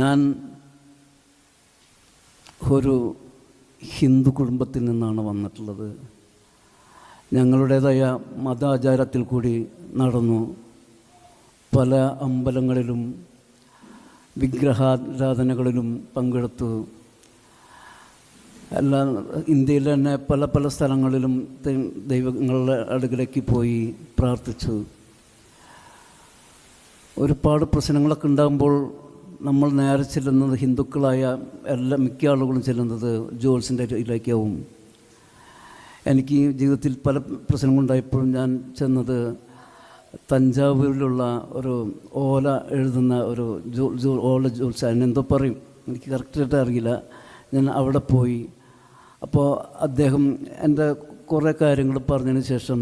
ഞാൻ ഒരു ഹിന്ദു കുടുംബത്തിൽ നിന്നാണ് വന്നിട്ടുള്ളത്. ഞങ്ങളുടേതായ മതാചാരത്തിൽ കൂടി നടന്നു. പല അമ്പലങ്ങളിലും വിഗ്രഹാരാധനകളിലും പങ്കെടുത്തു. എല്ലാ ഇന്ത്യയിൽ തന്നെ പല പല സ്ഥലങ്ങളിലും ദൈവങ്ങളുടെ അടുക്കിലേക്ക് പോയി പ്രാർത്ഥിച്ചു. ഒരുപാട് പ്രശ്നങ്ങളൊക്കെ ഉണ്ടാകുമ്പോൾ നമ്മൾ നേരെ ചെല്ലുന്നത്, ഹിന്ദുക്കളായ മിക്ക ആളുകളും ചെല്ലുന്നത് ജോൾസിൻ്റെ ഇതിലേക്കാവും. എനിക്ക് ജീവിതത്തിൽ പല പ്രശ്നങ്ങളുണ്ടായപ്പോഴും ഞാൻ ചെന്നത് തഞ്ചാവൂരിലുള്ള ഒരു ഓല എഴുതുന്ന ഒരു ഓല ജോൽസ്, അതിനെന്തോ പറയും, എനിക്ക് കറക്റ്റായിട്ട് അറിയില്ല. ഞാൻ അവിടെ പോയി. അപ്പോൾ അദ്ദേഹം എൻ്റെ കുറേ കാര്യങ്ങൾ പറഞ്ഞതിന് ശേഷം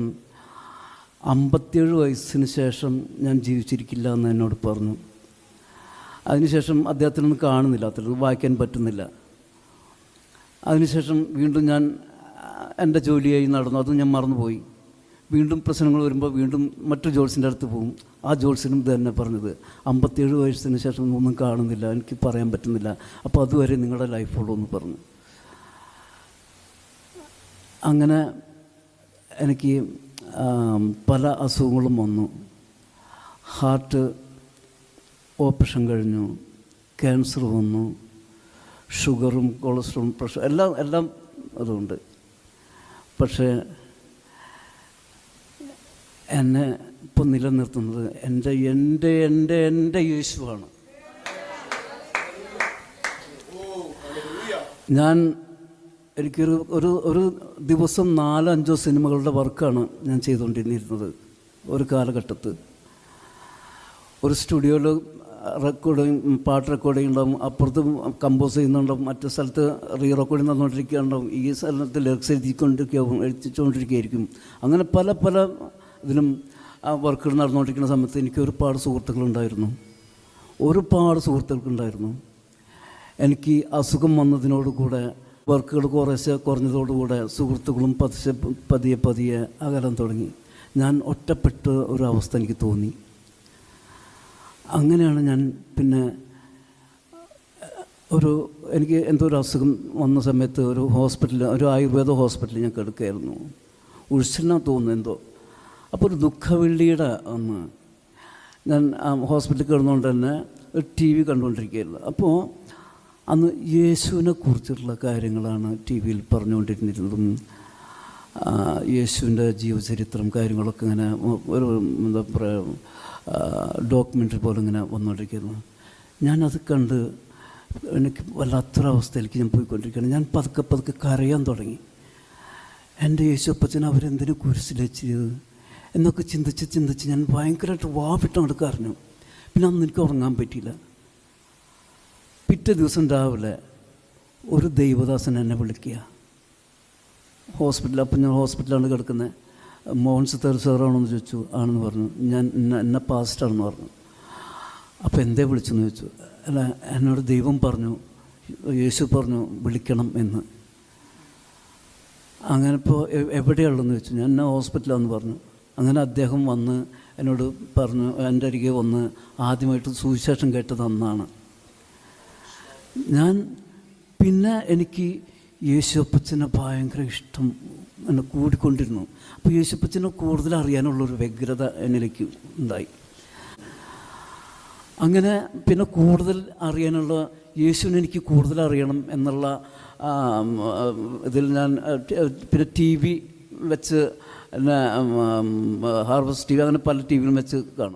57 വയസ്സിന് ശേഷം ഞാൻ ജീവിച്ചിരിക്കില്ല എന്ന് എന്നോട് പറഞ്ഞു. അതിനുശേഷം അദ്ദേഹത്തിനൊന്നും കാണുന്നില്ല, അത്രയും വായിക്കാൻ പറ്റുന്നില്ല. അതിനുശേഷം വീണ്ടും ഞാൻ എൻ്റെ ജോലിയായി നടന്നു, അതും ഞാൻ മറന്നുപോയി. വീണ്ടും പ്രശ്നങ്ങൾ വരുമ്പോൾ വീണ്ടും മറ്റു ജോൾസിൻ്റെ അടുത്ത് പോകും. ആ ജോൾസിനും ഇത് തന്നെ പറഞ്ഞത്, 57 വയസ്സിന് ശേഷം ഒന്നും കാണുന്നില്ല, എനിക്ക് പറയാൻ പറ്റുന്നില്ല, അപ്പോൾ അതുവരെ നിങ്ങളുടെ ലൈഫുള്ളൂ എന്ന് പറഞ്ഞു. അങ്ങനെ എനിക്ക് പല അസുഖങ്ങളും വന്നു. ഹാർട്ട് ഓപ്പറേഷൻ കഴിഞ്ഞു, ക്യാൻസർ വന്നു, ഷുഗറും കൊളസ്ട്രോളും പ്രഷർ എല്ലാം അതുണ്ട്. പക്ഷേ എന്നെ ഇപ്പം നിലനിർത്തുന്നത് എൻ്റെ യേശുവാണ്. എനിക്കൊരു ഒരു ദിവസം 4-5 സിനിമകളുടെ വർക്കാണ് ഞാൻ ചെയ്തുകൊണ്ടിരുന്നത്. ഒരു കാലഘട്ടത്ത് ഒരു സ്റ്റുഡിയോയിൽ പാട്ട് റെക്കോർഡിങ് ഉണ്ടാവും, അപ്പുറത്ത് കമ്പോസ് ചെയ്യുന്നുണ്ടാവും, മറ്റു സ്ഥലത്ത് റെക്കോർഡിങ് നടന്നുകൊണ്ടിരിക്കുകയുണ്ടാവും, ഈ സ്ഥലത്ത് ലിറിക്സ് എഴുതിച്ചുകൊണ്ടിരിക്കുകയായിരിക്കും. അങ്ങനെ പല പല ഇതിലും ആ വർക്കുകൾ നടന്നുകൊണ്ടിരിക്കുന്ന സമയത്ത് എനിക്ക് ഒരുപാട് സുഹൃത്തുക്കളുണ്ടായിരുന്നു. എനിക്ക് അസുഖം വന്നതിനോടുകൂടെ വർക്കുകൾ കുറഞ്ഞതോടുകൂടെ സുഹൃത്തുക്കളും പതിയെ അകലാൻ തുടങ്ങി. ഞാൻ ഒറ്റപ്പെട്ട ഒരു അവസ്ഥ എനിക്ക് തോന്നി. അങ്ങനെയാണ് ഞാൻ പിന്നെ എനിക്ക് എന്തോ ഒരു അസുഖം വന്ന സമയത്ത് ഒരു ആയുർവേദ ഹോസ്പിറ്റലിൽ ഞാൻ കിടക്കുകയായിരുന്നു. ഉഴിച്ചിലാൻ തോന്നുന്നു എന്തോ. അപ്പോൾ ഒരു ദുഃഖവെള്ളിയുടെ അന്ന് ഞാൻ ഹോസ്പിറ്റലിൽ കിടന്നുകൊണ്ട് തന്നെ ഒരു TV കണ്ടുകൊണ്ടിരിക്കുകയായിരുന്നു. അപ്പോൾ അന്ന് യേശുവിനെ കുറിച്ചിട്ടുള്ള കാര്യങ്ങളാണ് TV യിൽ പറഞ്ഞുകൊണ്ടിരുന്നതും. യേശുവിൻ്റെ ജീവചരിത്രം കാര്യങ്ങളൊക്കെ ഇങ്ങനെ ഒരു എന്താ പറയുക ഡോക്യുമെൻ്ററി പോലെ ഇങ്ങനെ വന്നുകൊണ്ടിരിക്കുന്നു. ഞാനത് കണ്ട് എനിക്ക് വല്ലാത്തൊരവസ്ഥയിലേക്ക് ഞാൻ പോയിക്കൊണ്ടിരിക്കുകയാണ്. ഞാൻ പതുക്കെ കരയാൻ തുടങ്ങി. എൻ്റെ യേശുപ്പച്ചൻ അവരെന്തിനു കുരിശിലെച്ചത് എന്നൊക്കെ ചിന്തിച്ച് ഞാൻ ഭയങ്കരമായിട്ട് വാവിട്ടങ്ങോട്ട് കരഞ്ഞു. പിന്നെ അന്ന് എനിക്ക് ഉറങ്ങാൻ പറ്റിയില്ല. പിറ്റേ ദിവസം രാവിലെ ഒരു ദൈവദാസൻ എന്നെ വിളിക്കുക ഹോസ്പിറ്റലിൽ. അപ്പം ഞാൻ ഹോസ്പിറ്റലാണ് കിടക്കുന്നത്. മോഹൻസ് സാറാണെന്ന് ചോദിച്ചു. ആണെന്ന് പറഞ്ഞു. ഞാൻ എന്നെ പാസ്റ്റാണെന്ന് പറഞ്ഞു. അപ്പോൾ എന്തേ വിളിച്ചെന്ന് ചോദിച്ചു. അല്ല, എന്നോട് ദൈവം പറഞ്ഞു, യേശു പറഞ്ഞു വിളിക്കണം എന്ന്. അങ്ങനെ ഇപ്പോൾ എവിടെയുള്ളതെന്ന് ചോദിച്ചു. ഞാൻ ഹോസ്പിറ്റലാണെന്ന് പറഞ്ഞു. അങ്ങനെ അദ്ദേഹം വന്ന് എന്നോട് പറഞ്ഞു, എൻ്റെ അരികെ വന്ന് ആദ്യമായിട്ട് സുവിശേഷം കേട്ടത് അന്നാണ്. പിന്നെ എനിക്ക് യേശുപ്പച്ചനെ ഭയങ്കര ഇഷ്ടം എന്നെ കൂടിക്കൊണ്ടിരുന്നു. അപ്പോൾ യേശുപ്പച്ചനെ കൂടുതൽ അറിയാനുള്ളൊരു വ്യഗ്രത എന്നിലേക്ക് ഉണ്ടായി. അങ്ങനെ പിന്നെ കൂടുതൽ അറിയാനുള്ള യേശുവിനെ എനിക്ക് കൂടുതൽ അറിയണം എന്നുള്ള ഇതിൽ ഞാൻ പിന്നെ TV വെച്ച് ഹാർവസ്റ്റ് TV അങ്ങനെ പല TV യിലും വെച്ച് കാണും.